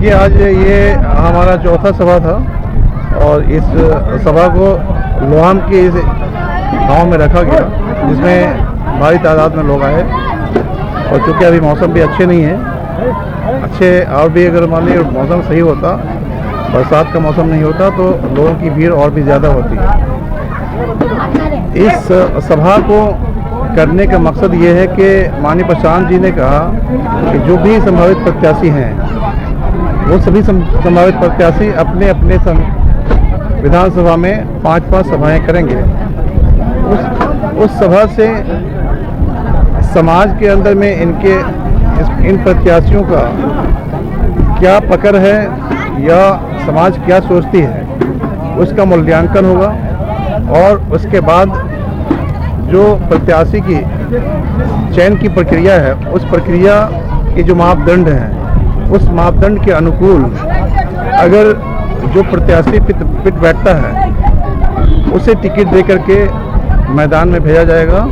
देखिए, आज ये हमारा चौथा सभा था और इस सभा को लोहाम के इस गांव में रखा गया, जिसमें भारी तादाद में लोग आए। और चूँकि अभी मौसम भी अच्छे नहीं है, अच्छे और भी अगर मान लीजिए मौसम सही होता, बरसात का मौसम नहीं होता, तो लोगों की भीड़ और भी ज़्यादा होती है। इस सभा को करने का मकसद ये है कि माननीय प्रशांत जी ने कहा कि जो भी संभावित प्रत्याशी हैं, वो सभी संभावित प्रत्याशी अपने अपने विधानसभा में 5-5 सभाएं करेंगे। उस सभा से समाज के अंदर में इन प्रत्याशियों का क्या पकड़ है या समाज क्या सोचती है, उसका मूल्यांकन होगा। और उसके बाद जो प्रत्याशी की चयन की प्रक्रिया है, उस प्रक्रिया के जो मापदंड हैं, उस मापदंड के अनुकूल अगर जो प्रत्याशी फिट बैठता है, उसे टिकट दे करके मैदान में भेजा जाएगा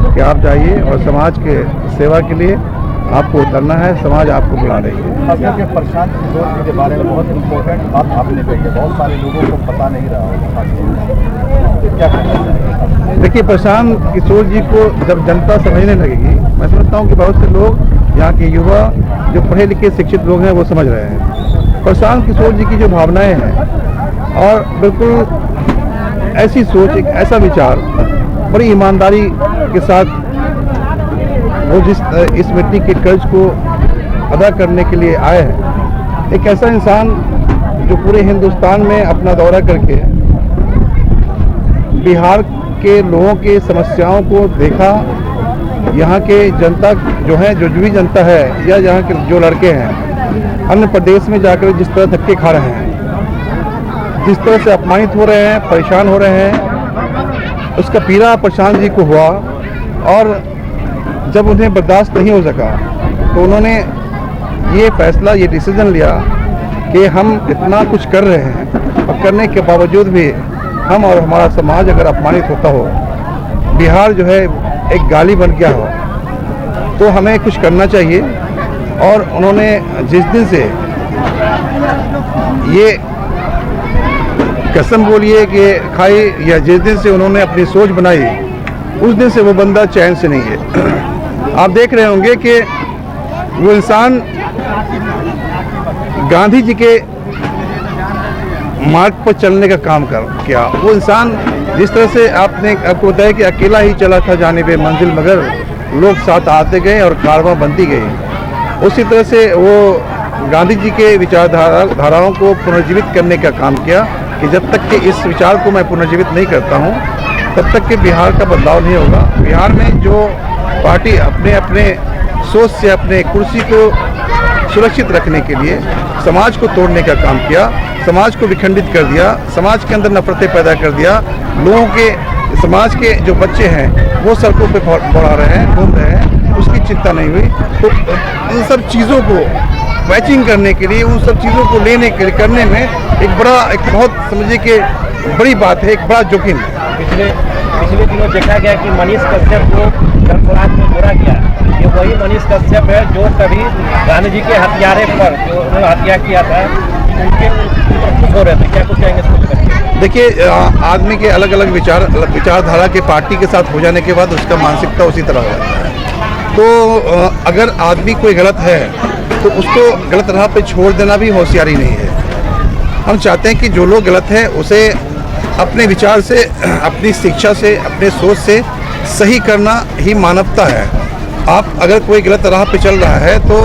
कि आप जाइए और समाज के सेवा के लिए आपको उतरना है, समाज आपको बुला रही है। प्रशांत किशोर जी के बारे में बहुत इम्पोर्टेंट बात आपने कही है, बहुत सारे लोगों को पता नहीं रहा होगा, क्या कहना चाहिए? देखिए, प्रशांत किशोर जी को जब जनता समझने लगेगी, मैं समझता हूँ कि बहुत से लोग, यहाँ के युवा जो पढ़े लिखे शिक्षित लोग हैं, वो समझ रहे हैं प्रशांत किशोर जी की जो भावनाएं हैं, और बिल्कुल ऐसी सोच, एक ऐसा विचार, बड़ी ईमानदारी के साथ वो इस मिट्टी के कर्ज को अदा करने के लिए आए हैं। एक ऐसा इंसान जो पूरे हिंदुस्तान में अपना दौरा करके बिहार के लोगों के समस्याओं को देखा, यहाँ के जनता जो है, जो जुड़ी जनता है, या यहाँ के जो लड़के हैं अन्य प्रदेश में जाकर जिस तरह धक्के खा रहे हैं, जिस तरह से अपमानित हो रहे हैं, परेशान हो रहे हैं, उसका पीड़ा प्रशांत जी को हुआ। और जब उन्हें बर्दाश्त नहीं हो सका तो उन्होंने ये फैसला, ये डिसीजन लिया कि हम इतना कुछ कर रहे हैं और करने के बावजूद भी हम और हमारा समाज अगर अपमानित होता हो, बिहार जो है एक गाली बन गया हो, तो हमें कुछ करना चाहिए। और उन्होंने जिस दिन से ये कसम बोलिए कि खाई, या जिस दिन से उन्होंने अपनी सोच बनाई, उस दिन से वो बंदा चैन से नहीं है। आप देख रहे होंगे कि वो इंसान गांधी जी के मार्ग पर चलने का काम किया। वो इंसान जिस तरह से आपको बताया कि अकेला ही चला था जानिबे मंजिल, मगर लोग साथ आते गए और कारवां बनती गई। उसी तरह से वो गांधी जी के विचारधाराओं को पुनर्जीवित करने का काम किया कि जब तक कि इस विचार को मैं पुनर्जीवित नहीं करता हूँ, तब तक कि बिहार का बदलाव नहीं होगा। बिहार में जो पार्टी अपने अपने सोच से अपने कुर्सी को सुरक्षित रखने के लिए समाज को तोड़ने का काम किया, समाज को विखंडित कर दिया, समाज के अंदर नफरतें पैदा कर दिया, लोगों के, समाज के जो बच्चे हैं वो सड़कों पे बढ़ा रहे हैं, घूम रहे हैं, उसकी चिंता नहीं हुई। तो उन सब चीज़ों को मैचिंग करने के लिए, उन सब चीज़ों को लेने के करने में एक बहुत समझिए कि बड़ी बात है, एक बड़ा जोखिम है। पिछले दिनों देखा गया कि मनीष कश्यप को धर्मराज में जोड़ा गया। ये वही मनीष कश्यप है जो कभी गांधी जी के हत्यारे पर, जो उन्होंने हत्या किया था, उनके खुश हो रहे थे। क्या कुछ कहेंगे इसको लेकर? देखिए, आदमी के अलग अलग विचारधारा के पार्टी के साथ हो जाने के बाद उसका मानसिकता उसी तरह हो जाता है। तो अगर आदमी कोई गलत है तो उसको गलत राह पे छोड़ देना भी होशियारी नहीं है। हम चाहते हैं कि जो लोग गलत हैं उसे अपने विचार से, अपनी शिक्षा से, अपने सोच से सही करना ही मानवता है। आप अगर कोई गलत राह पे चल रहा है तो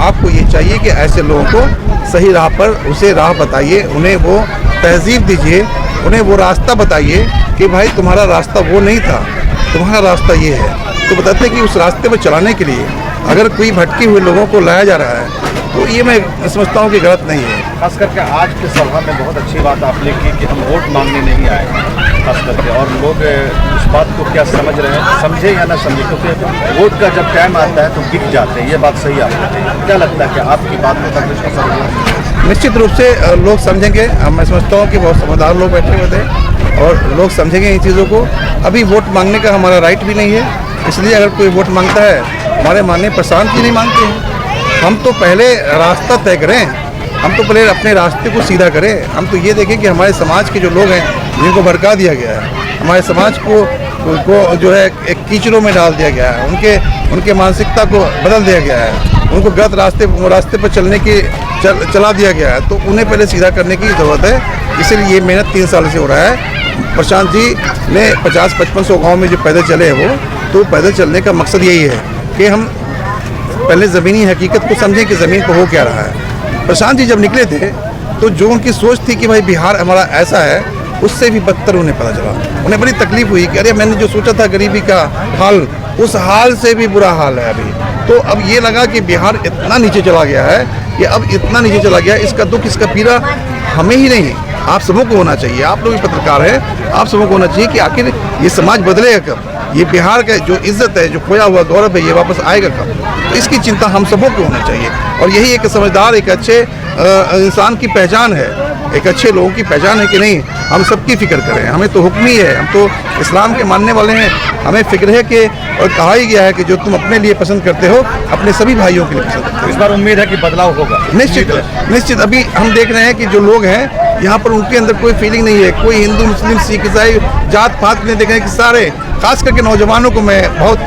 आपको ये चाहिए कि ऐसे लोगों को सही राह पर उसे राह बताइए, उन्हें वो तहजीब दीजिए, उन्हें वो रास्ता बताइए कि भाई तुम्हारा रास्ता वो नहीं था, तुम्हारा रास्ता ये है। तो बताते हैं कि उस रास्ते पर चलाने के लिए अगर कोई भटके हुए लोगों को लाया जा रहा है तो ये मैं समझता हूँ कि गलत नहीं है। खास करके आज के सभा में बहुत अच्छी बात आपने की कि हम वोट मांगने नहीं आए, खास करके, और लोग इस बात को क्या समझ रहे हैं, समझे या ना समझे, क्योंकि वोट का जब टाइम आता है तो दिख जाते हैं। ये बात सही आपने, क्या लगता है कि आपकी बात को तक इसका समझ? निश्चित रूप से लोग समझेंगे। मैं समझता हूँ कि बहुत समझदार लोग बैठे हुए थे और लोग समझेंगे इन चीज़ों को। अभी वोट मांगने का हमारा राइट भी नहीं है, इसलिए अगर कोई वोट मांगता है, हमारे माननीय प्रशांत जी नहीं मांगते हैं। हम तो पहले रास्ता तय करें हम तो पहले अपने रास्ते को सीधा करें। हम तो ये देखें कि हमारे समाज के जो लोग हैं जिनको भड़का दिया गया है, हमारे समाज को जो है एक कीचड़ों में डाल दिया गया है, उनके मानसिकता को बदल दिया गया है, उनको गलत रास्ते पर चलने की चला दिया गया है, तो उन्हें पहले सीधा करने की ज़रूरत है। इसीलिए ये मेहनत 3 साल से हो रहा है। प्रशांत जी ने 50-55 गाँव में जो पैदल चले हैं वो, तो पैदल चलने का मकसद यही है कि हम पहले ज़मीनी हकीकत को समझें कि ज़मीन पर हो क्या रहा है। प्रशांत जी जब निकले थे तो जो उनकी सोच थी कि भाई बिहार हमारा ऐसा है, उससे भी बदतर उन्हें पता चला। उन्हें बड़ी तकलीफ हुई कि अरे मैंने जो सोचा था गरीबी का हाल, उस हाल से भी बुरा हाल है अभी। तो अब ये लगा कि बिहार इतना नीचे चला गया है कि अब इतना नीचे चला गया, इसका दुख इसका पीड़ा हमें ही नहीं, आप सबों को होना चाहिए। आप लोग भी पत्रकार हैं, आप सबों को होना चाहिए कि आखिर ये समाज बदलेगा कब, ये बिहार का जो इज्जत है, जो खोया हुआ गौरव है, ये वापस आएगा कब। तो इसकी चिंता हम सबों को होना चाहिए। और यही एक समझदार, एक अच्छे इंसान की पहचान है, एक अच्छे लोगों की पहचान है कि नहीं हम सबकी फिक्र करें। हमें तो हुक्म ही है, हम तो इस्लाम के मानने वाले हैं, हमें फिक्र है कि, और कहा ही गया है कि जो तुम अपने लिए पसंद करते हो अपने सभी भाइयों के लिए पसंद करते हो। इस बार उम्मीद है कि बदलाव होगा। निश्चित अभी हम देख रहे हैं कि जो लोग हैं यहाँ पर उनके अंदर कोई फीलिंग नहीं है, कोई हिंदू मुस्लिम सिख ईसाई जात पात नहीं देख रहे हैं कि सारे, खास करके नौजवानों को मैं बहुत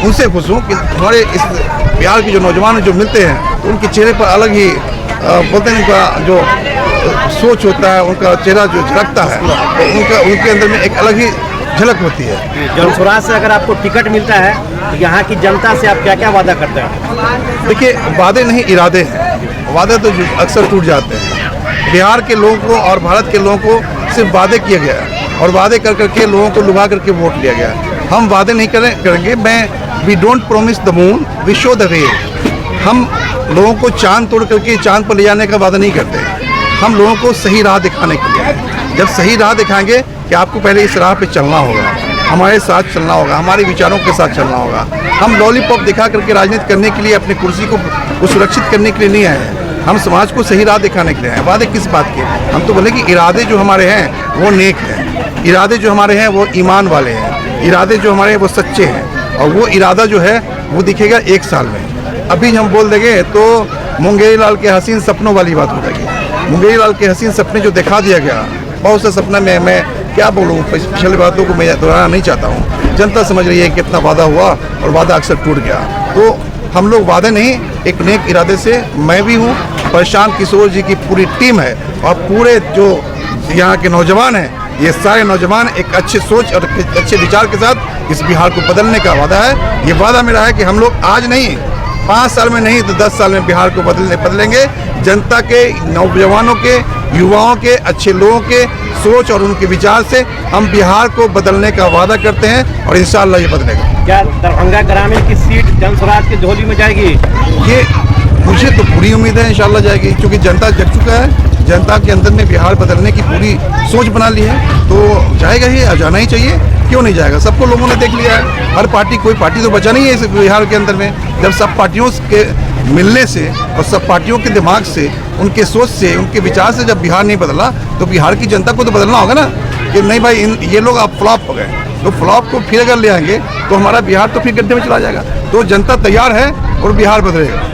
उनसे खुश हूँ कि हमारे इस बिहार के जो नौजवान जो मिलते हैं तो उनके चेहरे पर अलग ही बोलते हैं उनका जो सोच होता है, उनका चेहरा जो झलकता है, तो उनके अंदर में एक अलग ही झलक होती है। जनसुराज से अगर आपको टिकट मिलता है तो यहाँ की जनता से आप क्या क्या वादा करते हैं? देखिए, वादे नहीं इरादे हैं, वादे तो अक्सर टूट जाते हैं। बिहार के लोगों को और भारत के लोगों को सिर्फ वादे किया गया है और वादे कर करके लोगों को लुभा करके वोट लिया गया। हम वादे नहीं करेंगे। We don't promise the moon, we show the way. हम लोगों को चांद तोड़ करके चांद पर ले जाने का वादा नहीं करते, हम लोगों को सही राह दिखाने के लिए। जब सही राह दिखाएंगे कि आपको पहले इस राह पे चलना होगा, हमारे साथ चलना होगा, हमारे विचारों के साथ चलना होगा। हम लॉलीपॉप दिखा करके राजनीति करने के लिए, अपनी कुर्सी को सुरक्षित करने के लिए नहीं आए हैं, हम समाज को सही राह दिखाने के लिए आए। वादे किस बात के? हम तो बोले कि इरादे जो हमारे हैं वो नेक हैं, इरादे जो हमारे हैं वो ईमान वाले हैं, इरादे जो हमारे हैं वो सच्चे हैं, और वो इरादा जो है वो दिखेगा 1 साल में। अभी हम बोल देंगे तो मुंगेरी लाल के हसीन सपनों वाली बात हो जाएगी। मुंगेरी लाल के हसीन सपने जो दिखा दिया गया, बहुत से सपना में मैं क्या बोलूँ, पिछले बातों को मैं दोहराना नहीं चाहता हूँ। जनता समझ रही है कि कितना वादा हुआ और वादा अक्सर टूट गया। तो हम लोग वादे नहीं, एक नेक इरादे से, मैं भी हूँ, प्रशांत किशोर जी की पूरी टीम है और पूरे जो यहाँ के नौजवान हैं, ये सारे नौजवान एक अच्छे सोच और अच्छे विचार के साथ इस बिहार को बदलने का वादा है। ये वादा मेरा है कि हम लोग आज नहीं, 5 साल में नहीं तो 10 साल में बिहार को बदलेंगे। जनता के, नौजवानों के, युवाओं के, अच्छे लोगों के सोच और उनके विचार से हम बिहार को बदलने का वादा करते हैं और इंशाअल्लाह ये बदलेगा। क्या दरभंगा ग्रामीण की सीट जनसुराज की झोली में जाएगी? ये मुझे तो पूरी उम्मीद है इंशाअल्लाह जाएगी, क्योंकि जनता जग चुका है, जनता के अंदर में बिहार बदलने की पूरी सोच बना ली है, तो जाएगा ही, जाना ही चाहिए। क्यों नहीं जाएगा? सबको लोगों ने देख लिया है, हर पार्टी, कोई पार्टी तो बचा नहीं है इस बिहार के अंदर में। जब सब पार्टियों के मिलने से और सब पार्टियों के दिमाग से, उनके सोच से, उनके विचार से जब बिहार नहीं बदला, तो बिहार की जनता को तो बदलना होगा ना कि नहीं भाई ये लोग अब फ्लॉप हो गए, तो फ्लॉप को फिर अगर ले आएंगे तो हमारा बिहार तो फिर गड्ढे में चला जाएगा। तो जनता तैयार है और बिहार बदलेगा।